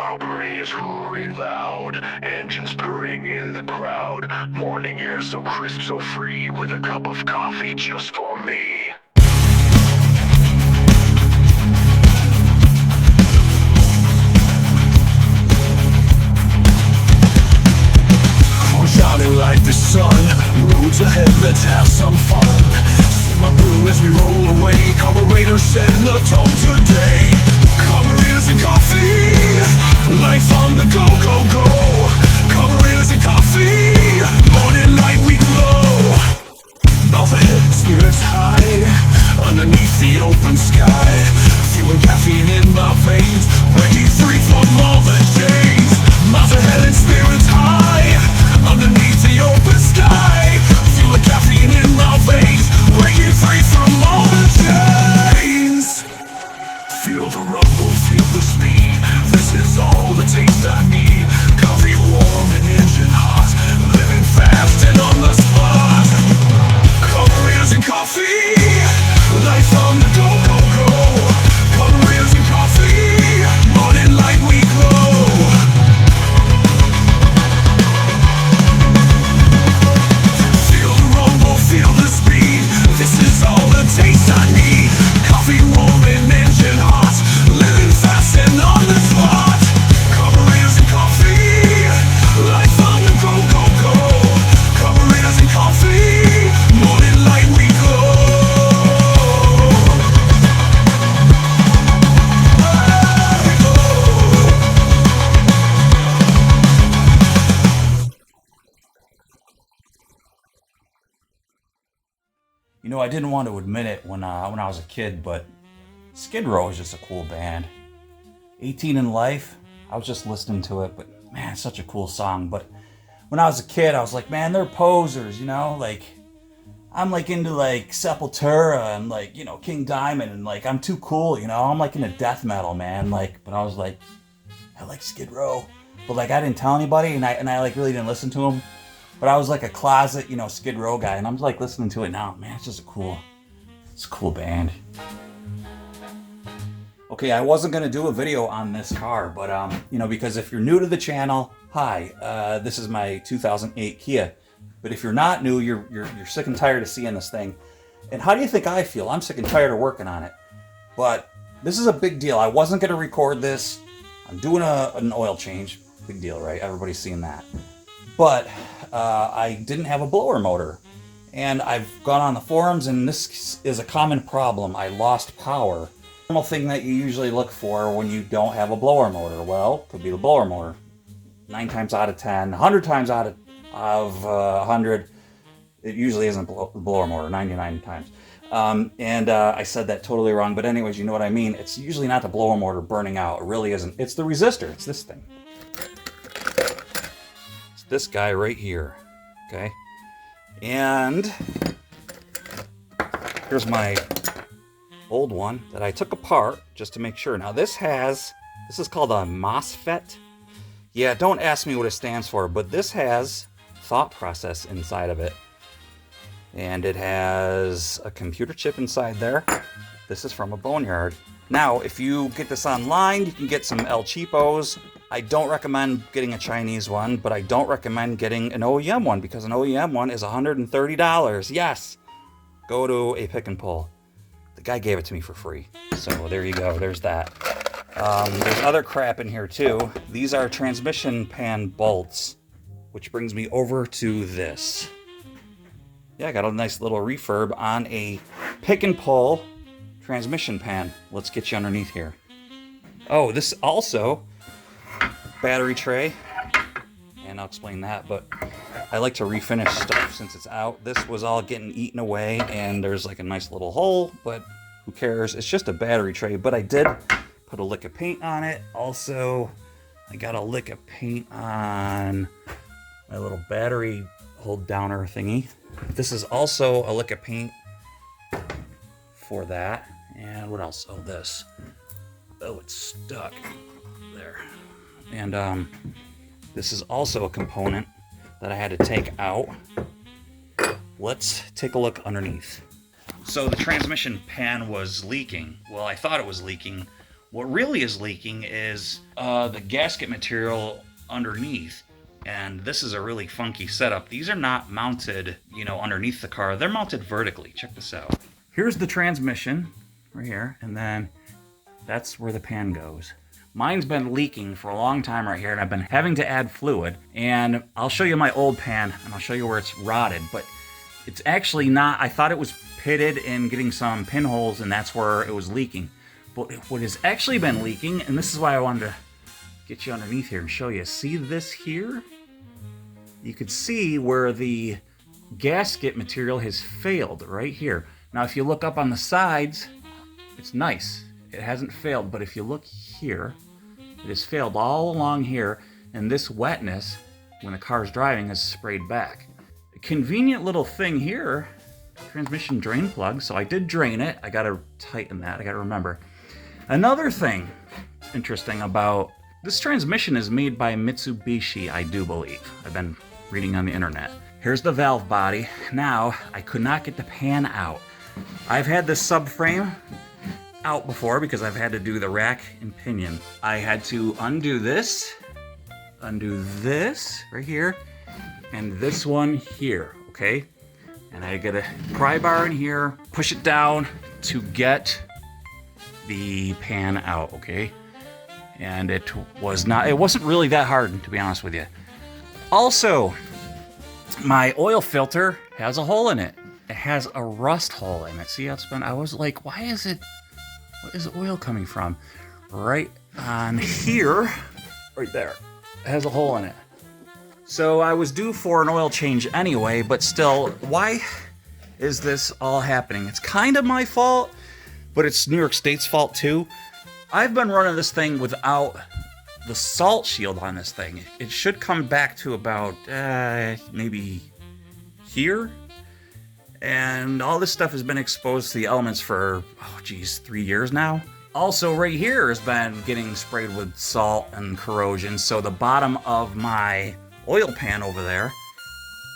Operating is roaring loud, engines purring in the crowd. Morning air so crisp, so free, with a cup of coffee just for me. Shining like the sun, roads ahead, let's have some fun. See my crew as we roll away, carburetor setting the tone today. Carburetors and coffee, life on the go, go, go. Carburetors and coffee, morning light we glow. Mouth ahead, spirits high, underneath the open sky. Feeling caffeine in my veins, ready free from all the chains. Mouth ahead and spirits high, underneath the open sky. Feel the caffeine in my veins, breaking free from all the chains. Feel the rumble, feel the speed. This is all the taste I need. Coffee warm and engine hot, living fast and on the spot. Carburetors and coffee, life on the go, go, go. Carburetors and coffee, morning light we glow. Feel the speed, this is all the taste I need. Coffee warm and engine hot, living fast and on the spot. Carburetors and coffee, life on the go, go, go. Carburetors and coffee, morning light we glow. You know, I didn't want to admit it when I was a kid, but Skid Row is just a cool band. 18 in Life, I was just listening to it, but man, it's such a cool song. But when I was a kid, I was like, man, they're posers, you know? Like, I'm like into like Sepultura and like, you know, King Diamond, and like, I'm too cool, you know? I'm like into death metal, man. Like, but I was like, I like Skid Row. But like, I didn't tell anybody, and I like really didn't listen to them. But I was like a closet, you know, Skid Row guy, and I'm like listening to it now. Man, it's a cool band. Okay, I wasn't gonna do a video on this car, but you know, because if you're new to the channel, hi, this is my 2008 Kia. But if you're not new, you're sick and tired of seeing this thing. And how do you think I feel? I'm sick and tired of working on it. But this is a big deal. I wasn't gonna record this. I'm doing an oil change. Big deal, right? Everybody's seen that. But I didn't have a blower motor, and I've gone on the forums, and this is a common problem. I lost power. Normal thing that you usually look for when you don't have a blower motor. Well, could be the blower motor. 9 times out of 10, 100 times out of 100, it usually isn't the blower motor, 99 times. I said that totally wrong, but anyways, you know what I mean. It's usually not the blower motor burning out. It really isn't. It's the resistor. It's this thing. This guy right here, okay? And here's my old one that I took apart just to make sure. Now this is called a MOSFET. Yeah, don't ask me what it stands for, but this has thought process inside of it. And it has a computer chip inside there. This is from a boneyard. Now, if you get this online, you can get some El Cheapos. I don't recommend getting a Chinese one, but I don't recommend getting an OEM one, because an OEM one is $130. Yes! Go to a pick and pull. The guy gave it to me for free. So there you go, there's that. There's other crap in here too. These are transmission pan bolts, which brings me over to this. Yeah, I got a nice little refurb on a pick and pull transmission pan. Let's get you underneath here. Oh, this also battery tray, and I'll explain that, but I like to refinish stuff since it's out. This was all getting eaten away, and there's like a nice little hole, but who cares? It's just a battery tray, but I did put a lick of paint on it. Also, I got a lick of paint on my little battery hold downer thingy. This is also a lick of paint for that. And what else? Oh, this. Oh, it's stuck there. And this is also a component that I had to take out. Let's take a look underneath. So the transmission pan was leaking. Well, I thought it was leaking What really is leaking is the gasket material underneath. And this is a really funky setup. These are not mounted, underneath the car. They're mounted vertically. Check this out. Here's the transmission right here, and then that's where the pan goes. Mine's been leaking for a long time right here, and I've been having to add fluid. And I'll show you my old pan, and I'll show you where it's rotted, but it's actually not. I thought it was pitted and getting some pinholes, and that's where it was leaking. But what has actually been leaking, and this is why I wanted to get you underneath here and show you. See this here? You could see where the gasket material has failed right here. Now, if you look up on the sides, it's nice. It hasn't failed, but if you look here, it has failed all along here, and this wetness, when the car's driving, has sprayed back. A convenient little thing here, transmission drain plug, so I did drain it. I gotta tighten that, I gotta remember. Another thing interesting about this transmission is made by Mitsubishi, I do believe. I've been reading on the internet. Here's the valve body. Now, I could not get the pan out. I've had this subframe out before because I've had to do the rack and pinion. I had to undo this right here, and this one here, okay? And I get a pry bar in here, push it down to get the pan out, okay? And it wasn't really that hard, to be honest with you. Also, my oil filter has a hole in it. It has a rust hole in it. See how it's been? I was like, what is oil coming from? Right on here, right there, it has a hole in it. So I was due for an oil change anyway, but still, why is this all happening? It's kind of my fault, but it's New York State's fault too. I've been running this thing without the salt shield on this thing. It should come back to about maybe here. And all this stuff has been exposed to the elements for, 3 years now. Also, right here has been getting sprayed with salt and corrosion, so the bottom of my oil pan over there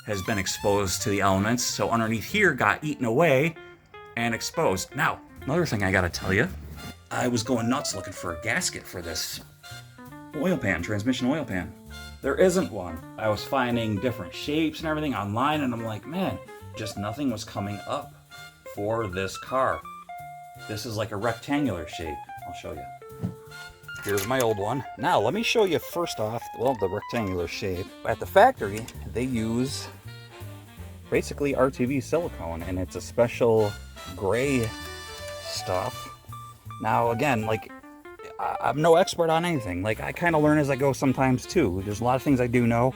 has been exposed to the elements, so underneath here got eaten away and exposed. Now, another thing I gotta tell you, I was going nuts looking for a gasket for this oil pan, transmission oil pan. There isn't one. I was finding different shapes and everything online, and I'm like, man, just nothing was coming up for this car. This is like a rectangular shape. I'll show you. Here's my old one. Now, let me show you first off, the rectangular shape. At the factory, they use basically RTV silicone, and it's a special gray stuff. Now, again, I'm no expert on anything. I kind of learn as I go sometimes, too. There's a lot of things I do know.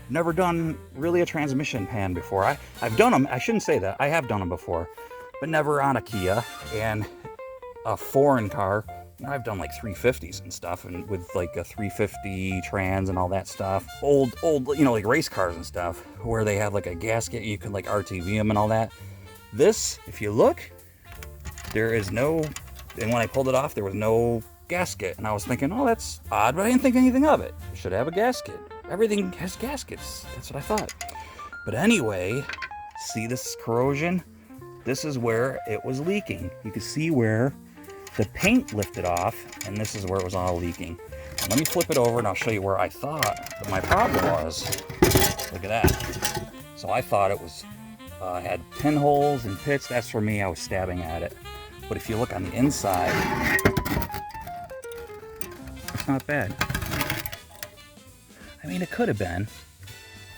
Never done really a transmission pan before. I've done them. I shouldn't say that. I have done them before, but never on a Kia and a foreign car. I've done 350s and stuff, and with a 350 trans and all that stuff. Old, race cars and stuff, where they have a gasket, you can RTV them and all that. This, if you look, there is no, and when I pulled it off, there was no gasket, and I was thinking, oh, that's odd, but I didn't think anything of it. It should have a gasket. Everything has gaskets. That's what I thought. But anyway, see this corrosion? This is where it was leaking. You can see where the paint lifted off, and this is where it was all leaking. Now, let me flip it over, and I'll show you where I thought that my problem was. Look at that. So I thought it was had pinholes and pits. That's for me. I was stabbing at it. But if you look on the inside, it's not bad. I mean, it could have been.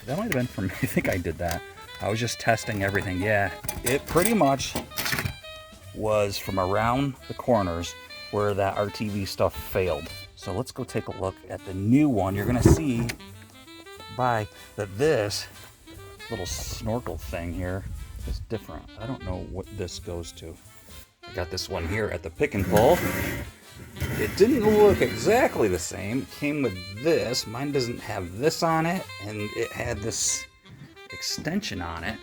That might have been from me. I think I did that. I was just testing everything. Yeah, it pretty much was from around the corners where that RTV stuff failed. So let's go take a look at the new one. You're going to see that this little snorkel thing here is different. I don't know what this goes to. I got this one here at the pick and pull. It didn't look exactly the same. It came with this. Mine doesn't have this on it, and it had this extension on it.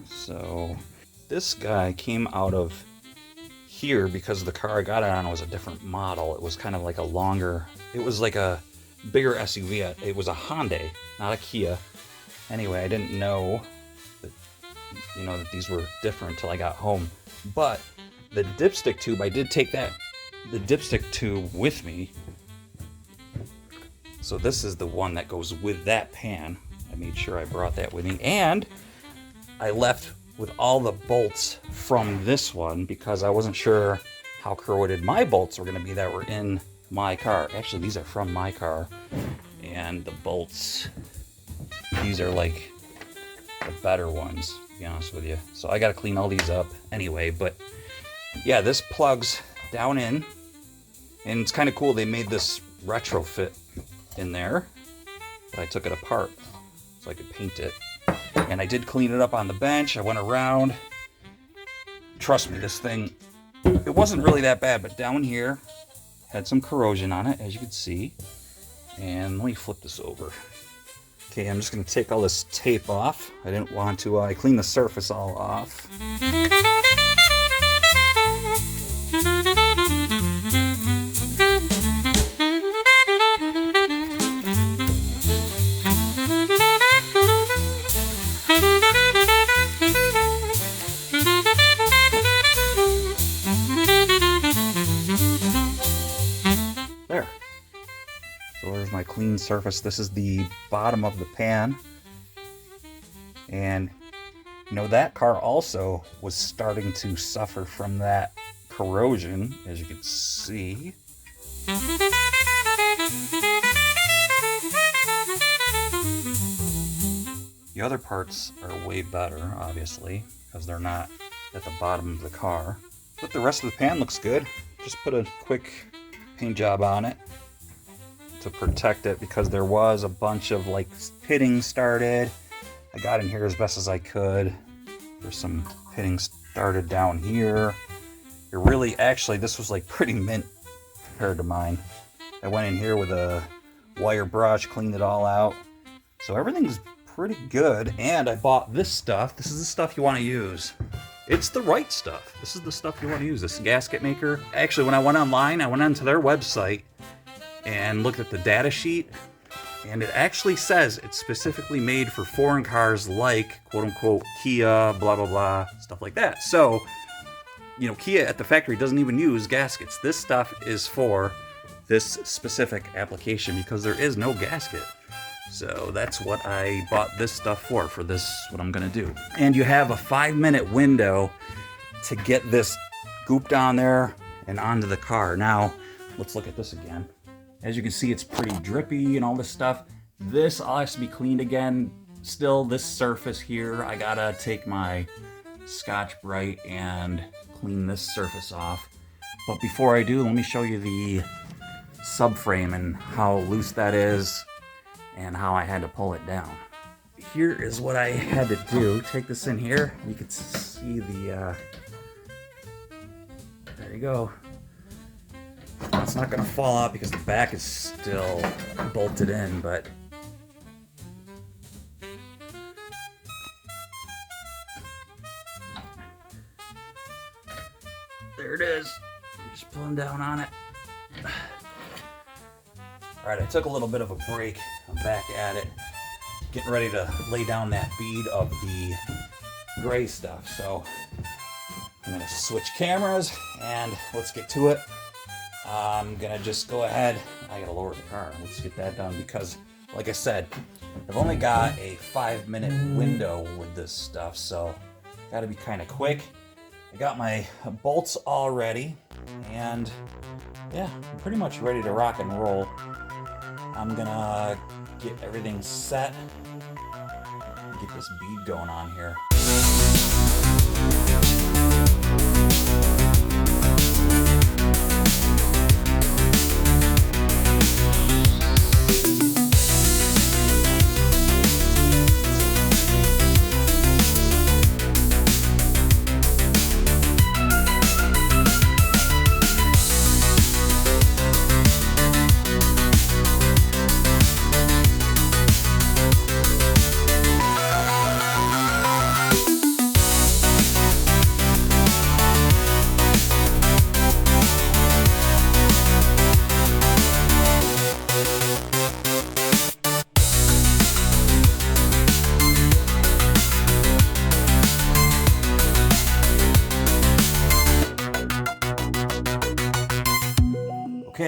So this guy came out of here because the car I got it on was a different model. It was kind of a longer, it was a bigger SUV. It was a Hyundai, not a Kia. Anyway, I didn't know that, that these were different until I got home. But the dipstick tube, I did take the dipstick tube with me. So this is the one that goes with that pan. I made sure I brought that with me. And I left with all the bolts from this one because I wasn't sure how corroded my bolts were going to be that were in my car. Actually, these are from my car. And the bolts, these are like the better ones, to be honest with you. So I got to clean all these up anyway. But yeah, this plugs down in. And it's kind of cool. They made this retrofit in there. But I took it apart so I could paint it. And I did clean it up on the bench. I went around. Trust me, this thing, it wasn't really that bad, but down here had some corrosion on it, as you can see. And let me flip this over. Okay, I'm just going to take all this tape off. I didn't want to, I cleaned the surface all off. There. So there's my clean surface. This is the bottom of the pan. And you know, that car also was starting to suffer from that corrosion, as you can see. The other parts are way better, obviously, because they're not at the bottom of the car. But the rest of the pan looks good. Just put a quick paint job on it to protect it because there was a bunch of like pitting started. I got in here as best as I could. There's some pitting started down here. It really, actually, this was like pretty mint compared to mine. I went in here with a wire brush, cleaned it all out. So everything's pretty good. And I bought this stuff. This is the stuff you want to use. It's the right stuff. This is the stuff you want to use. This gasket maker. Actually, when I went online, I went onto their website and looked at the data sheet. And it actually says it's specifically made for foreign cars like, quote unquote, Kia, blah, blah, blah, stuff like that. So, you know, Kia at the factory doesn't even use gaskets. This stuff is for this specific application because there is no gasket. So that's what I bought this stuff for this, what I'm gonna do. And you have a 5-minute window to get this gooped on there and onto the car. Now, let's look at this again. As you can see, it's pretty drippy and all this stuff. This all has to be cleaned again. Still, this surface here, I gotta take my Scotch-Brite and clean this surface off. But before I do, let me show you the subframe and how loose that is and how I had to pull it down. Here is what I had to do. Take this in here. You can see the, there you go. It's not gonna fall out because the back is still bolted in, but there it is. Just pulling down on it. All right, I took a little bit of a break. I'm back at it, getting ready to lay down that bead of the gray stuff. So I'm gonna switch cameras and let's get to it. I'm gonna just go ahead. I gotta lower the car. Let's get that done because, like I said, I've only got a 5-minute window with this stuff, so gotta be kind of quick. I got my bolts all ready, and yeah, I'm pretty much ready to rock and roll. I'm gonna get everything set, get this bead going on here.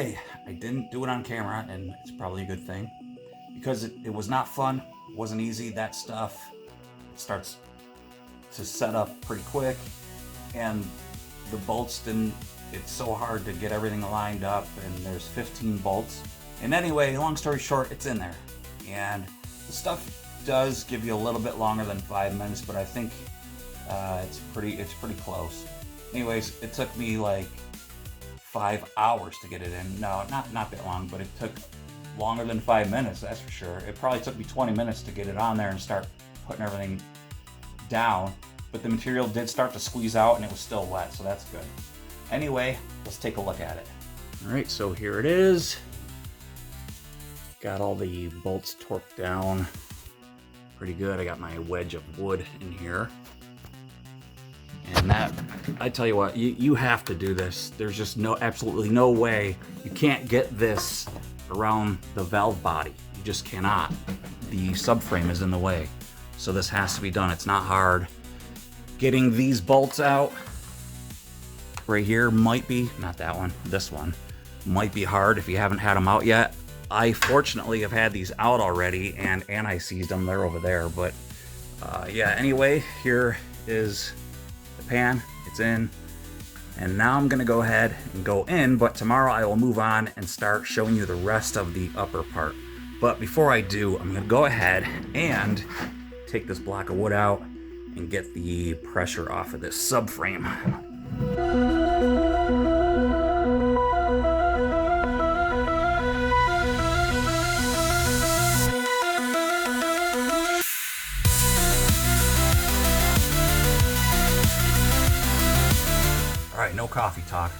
Okay, I didn't do it on camera, and it's probably a good thing, because it was not fun, it wasn't easy. That stuff starts to set up pretty quick, and the bolts didn't, it's so hard to get everything lined up, and there's 15 bolts. And anyway, long story short, it's in there. And the stuff does give you a little bit longer than 5 minutes, but I think it's pretty close. Anyways, it took me like 5 hours to get it in. No, not that long, but it took longer than 5 minutes, that's for sure. It probably took me 20 minutes to get it on there and start putting everything down, but the material did start to squeeze out and it was still wet, so that's good. Anyway, let's take a look at it. All right, so here it is. Got all the bolts torqued down pretty good. I got my wedge of wood in here. And that, I tell you what, you have to do this. There's just absolutely no way. You can't get this around the valve body. You just cannot. The subframe is in the way. So this has to be done. It's not hard. Getting these bolts out right here might be, not that one, this one, might be hard if you haven't had them out yet. I fortunately have had these out already and anti-seized them. They're over there, but yeah, anyway, here is the pan. It's in. And now I'm gonna go ahead and go in, but tomorrow I will move on and start showing you the rest of the upper part. But before I do, I'm gonna go ahead and take this block of wood out and get the pressure off of this subframe. All right, no coffee talk.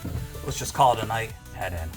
Let's just call it a night, head in.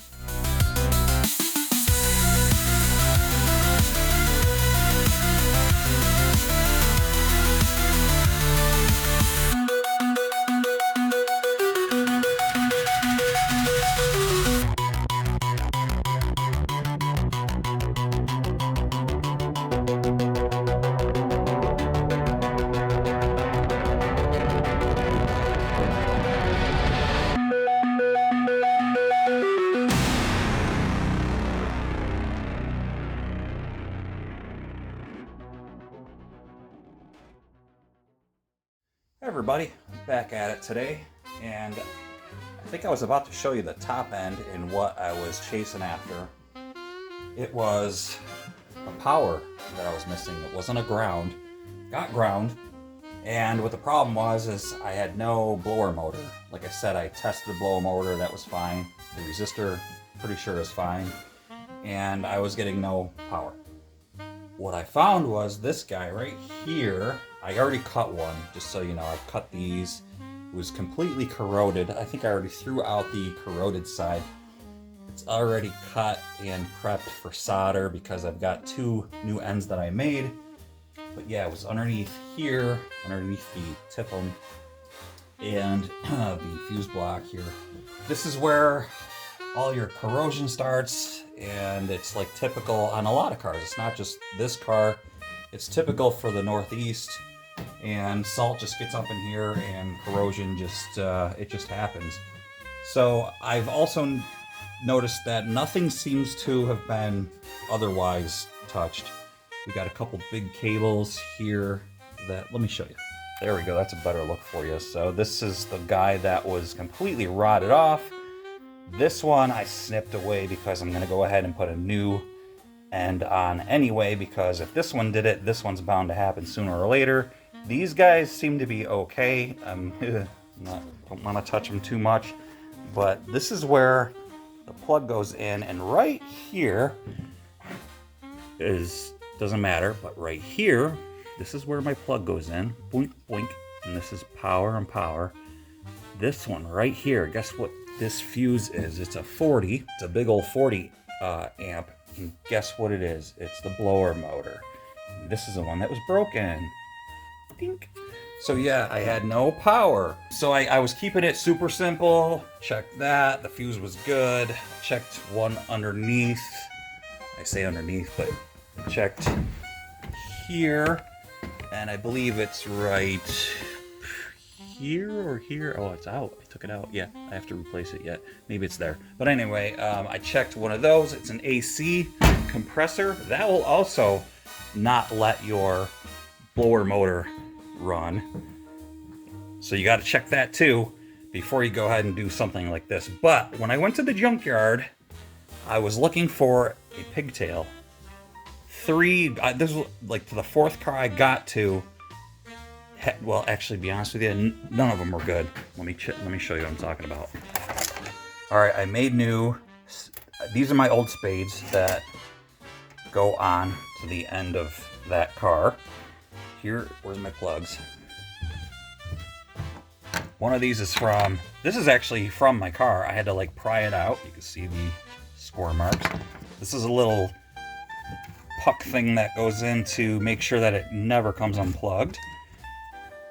Hey everybody, I'm back at it today, and I think I was about to show you the top end and what I was chasing after. It was a power that I was missing. It wasn't a ground. Got ground, and what the problem was is I had no blower motor. Like I said, I tested the blower motor, that was fine. The resistor, pretty sure is fine, and I was getting no power. What I found was this guy right here. I already cut one, just so you know. I've cut these. It was completely corroded. I think I already threw out the corroded side. It's already cut and prepped for solder because I've got 2 new ends that I made. But yeah, it was underneath here, underneath the tip-em, and the fuse block here. This is where all your corrosion starts, and it's like typical on a lot of cars. It's not just this car. It's typical for the Northeast, and salt just gets up in here and corrosion just, it just happens. So I've also noticed that nothing seems to have been otherwise touched. We got a couple big cables here that, let me show you. There we go, that's a better look for you. So this is the guy that was completely rotted off. This one I snipped away because I'm gonna go ahead and put a new end on anyway, because if this one did it, this one's bound to happen sooner or later. These guys seem to be okay. Don't want to touch them too much, but this is where the plug goes in, and right here is, doesn't matter, but right here, this is where my plug goes in, boink, boink, and this is power and power. This one right here, guess what this fuse is? It's a 40, it's a big old 40 amp, and guess what it is? It's the blower motor. And this is the one that was broken. Dink. So yeah, I had no power. So I was keeping it super simple. Checked that, the fuse was good. Checked one underneath. I say underneath, but checked here. And I believe it's right here or here. Oh, it's out. I took it out. Yeah, I have to replace it yet. Maybe it's there. But anyway, I checked one of those. It's an AC compressor. That will also not let your blower motor run. So you got to check that too before you go ahead and do something like this. But when I went to the junkyard, I was looking for a pigtail. This was like to the fourth car I got to. Well, actually, to be honest with you, none of them were good. Let me show you what I'm talking about. All right, I made new. These are my old spades that go on to the end of that car. Where's my plugs? One of these is from. This is actually from my car. I had to like pry it out. You can see the score marks. This is a little puck thing that goes in to make sure that it never comes unplugged.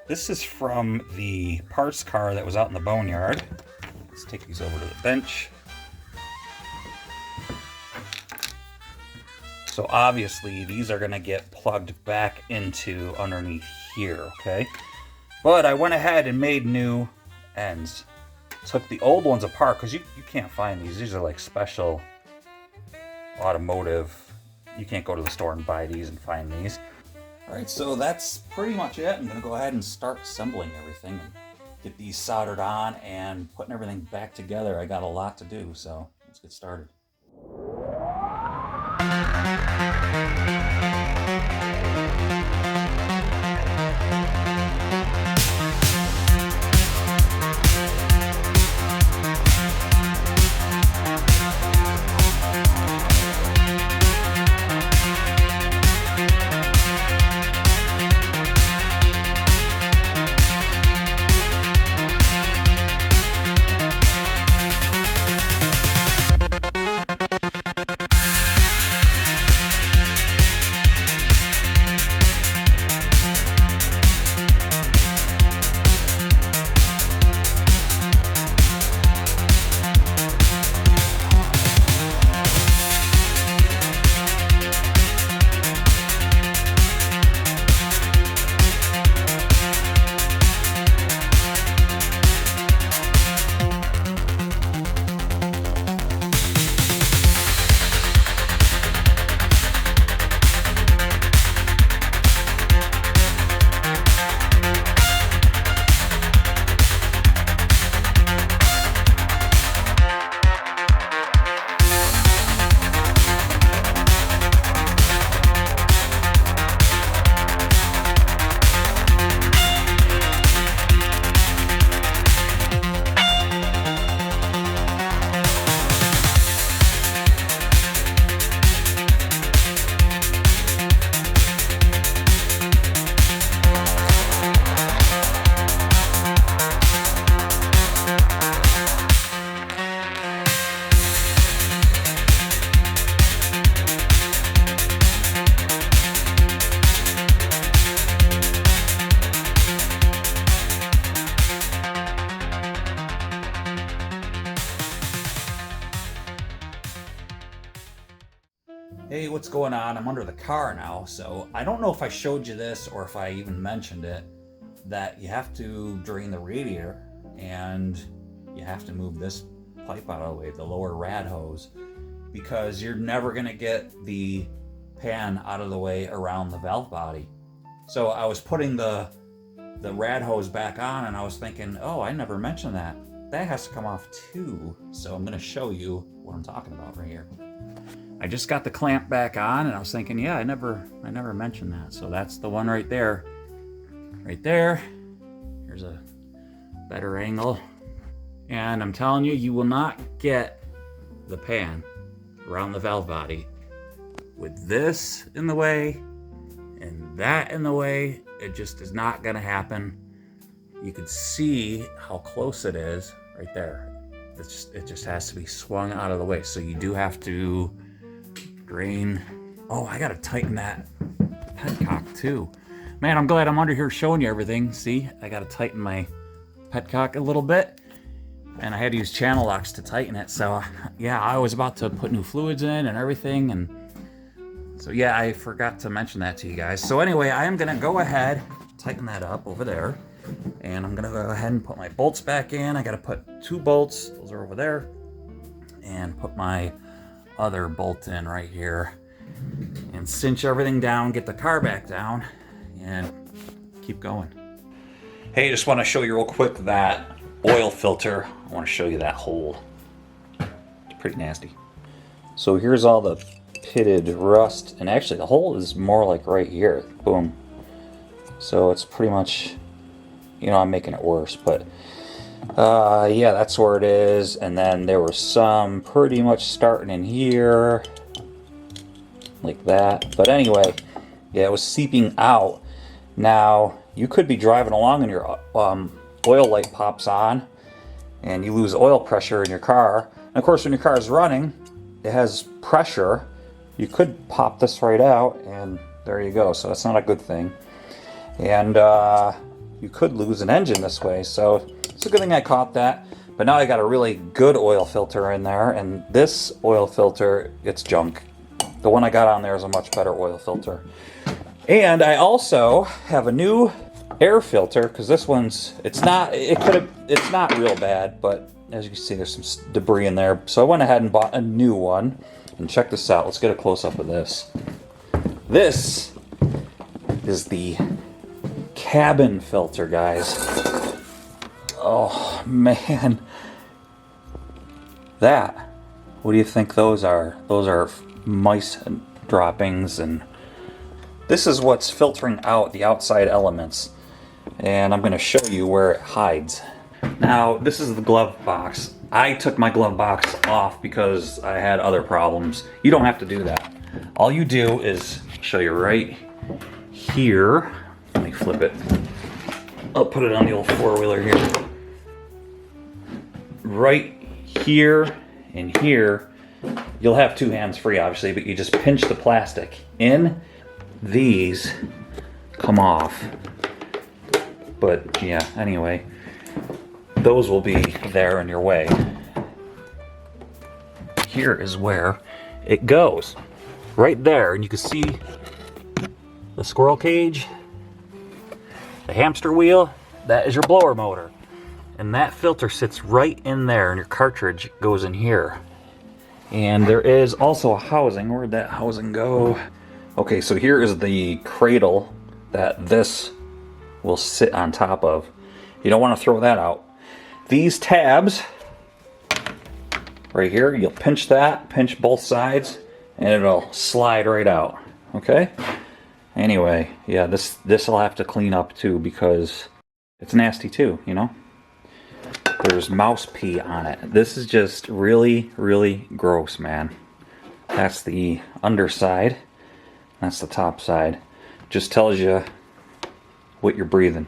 This is from the parts car that was out in the boneyard. Let's take these over to the bench. So obviously these are gonna get plugged back into underneath here, okay? But I went ahead and made new ends. Took the old ones apart, because you can't find these. These are like special automotive. You can't go to the store and buy these and find these. All right, so that's pretty much it. I'm gonna go ahead and start assembling everything and get these soldered on and putting everything back together. I got a lot to do, so let's get started. Hey, what's going on? I'm under the car now, so I don't know if I showed you this or if I even mentioned it, that you have to drain the radiator and you have to move this pipe out of the way, the lower rad hose, because you're never going to get the pan out of the way around the valve body. So I was putting the rad hose back on and I was thinking, oh, I never mentioned that. That has to come off too. So I'm going to show you what I'm talking about right here. I just got the clamp back on and I was thinking, yeah, I never mentioned that. So that's the one right there. Right there. Here's a better angle. And I'm telling you, you will not get the pan around the valve body with this in the way and that in the way. It just is not going to happen. You can see how close it is right there. It just has to be swung out of the way. So you do have to drain. Oh, I got to tighten that petcock too. Man, I'm glad I'm under here showing you everything. See, I got to tighten my petcock a little bit. And I had to use channel locks to tighten it. So yeah, I was about to put new fluids in and everything. And so yeah, I forgot to mention that to you guys. So anyway, I am going to go ahead, tighten that up over there. And I'm gonna go ahead and put my bolts back in. I gotta put 2 bolts, those are over there, and put my other bolt in right here and cinch everything down, get the car back down, and keep going. Hey, just want to show you real quick that oil filter. I want to show you that hole. It's pretty nasty. So here's all the pitted rust, and actually the hole is more like right here. Boom. So it's pretty much, you know, I'm making it worse, but yeah, that's where it is. And then there was some pretty much starting in here like that, but anyway, yeah, it was seeping out. Now you could be driving along and your oil light pops on and you lose oil pressure in your car, and of course when your car is running it has pressure. You could pop this right out and there you go. So that's not a good thing, and you could lose an engine this way. So it's a good thing I caught that. But now I got a really good oil filter in there, and this oil filter, it's junk. The one I got on there is a much better oil filter. And I also have a new air filter, because this one's, it's not real bad, but as you can see there's some debris in there. So I went ahead and bought a new one. And check this out, let's get a close-up of this. This is the cabin filter, guys. Oh man, what do you think those are? Those are mice droppings, and this is what's filtering out the outside elements, and I'm going to show you where it hides. Now this is the glove box. I took my glove box off because I had other problems. You don't have to do that. All you do is show you right here. Let me flip it. I'll put it on the old four-wheeler here. Right here and here, you'll have 2 hands free obviously, but you just pinch the plastic in. These come off. But yeah, anyway, those will be there in your way. Here is where it goes. Right there, and you can see the squirrel cage, the hamster wheel, that is your blower motor. And that filter sits right in there, and your cartridge goes in here. And there is also a housing. Where'd that housing go? Okay, so here is the cradle that this will sit on top of. You don't want to throw that out. These tabs right here, you'll pinch that, pinch both sides, and it'll slide right out. Okay? Anyway, yeah, this will have to clean up too, because it's nasty too, you know? There's mouse pee on it. This is just really, really gross, man. That's the underside. That's the top side. Just tells you what you're breathing.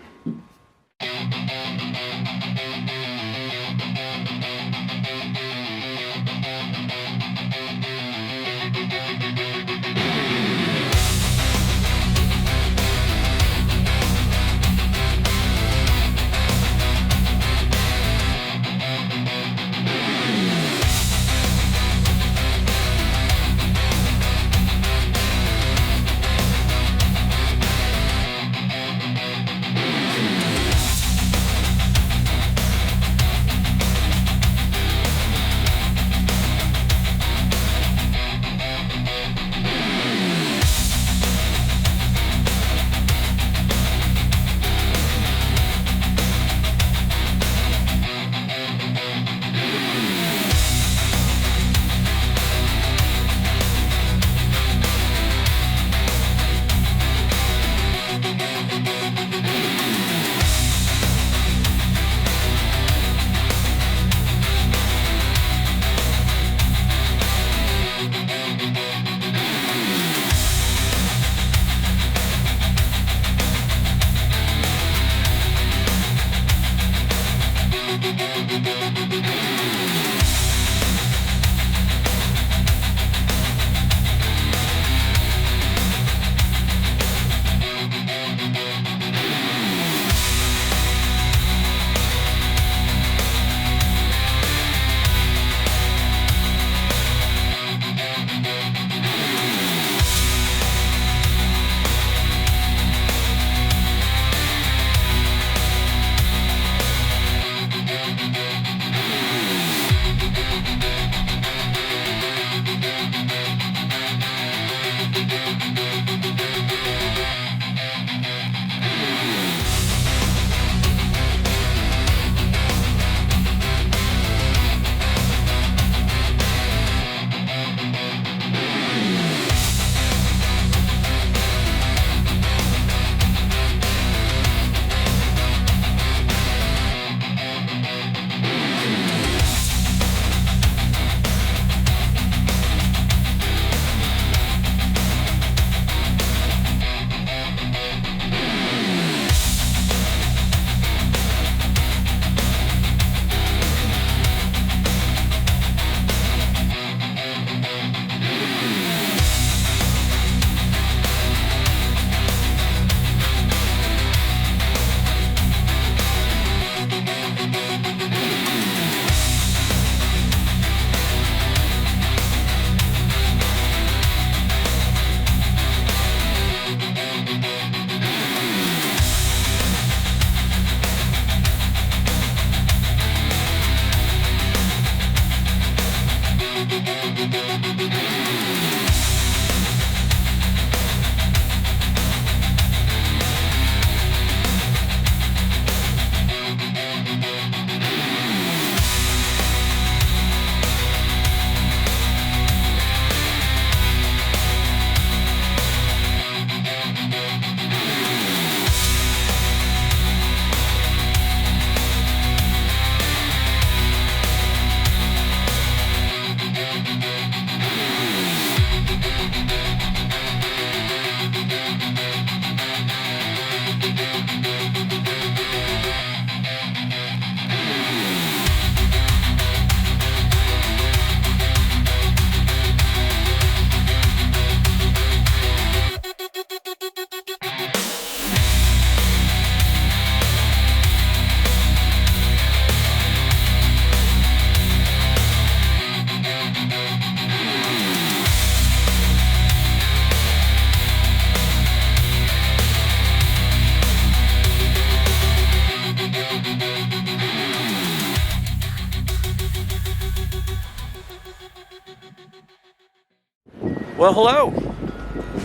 Well, hello.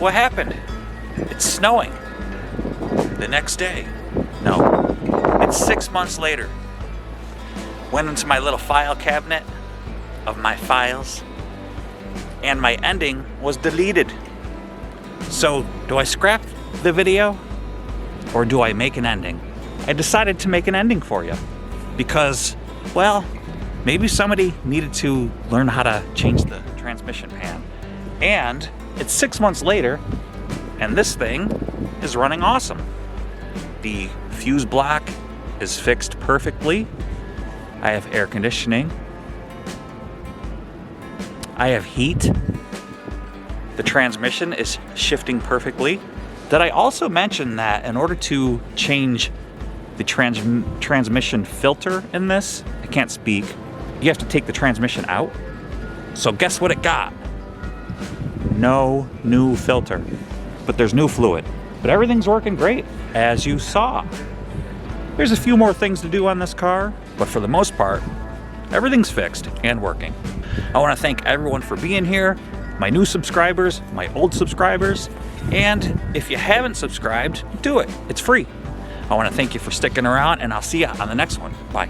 What happened? It's snowing. The next day. No, it's 6 months later. Went into my little file cabinet of my files, and my ending was deleted. So, do I scrap the video, or do I make an ending? I decided to make an ending for you because, well, maybe somebody needed to learn how to change the transmission pan. And it's 6 months later, and this thing is running awesome. The fuse block is fixed perfectly. I have air conditioning. I have heat. The transmission is shifting perfectly. Did I also mention that in order to change the transmission filter in this, I can't speak, you have to take the transmission out. So guess what it got? No new filter, but there's new fluid. But everything's working great, as you saw. There's a few more things to do on this car, but for the most part, everything's fixed and working. I want to thank everyone for being here, my new subscribers, my old subscribers, and if you haven't subscribed, do it. It's free. I want to thank you for sticking around, and I'll see you on the next one. Bye.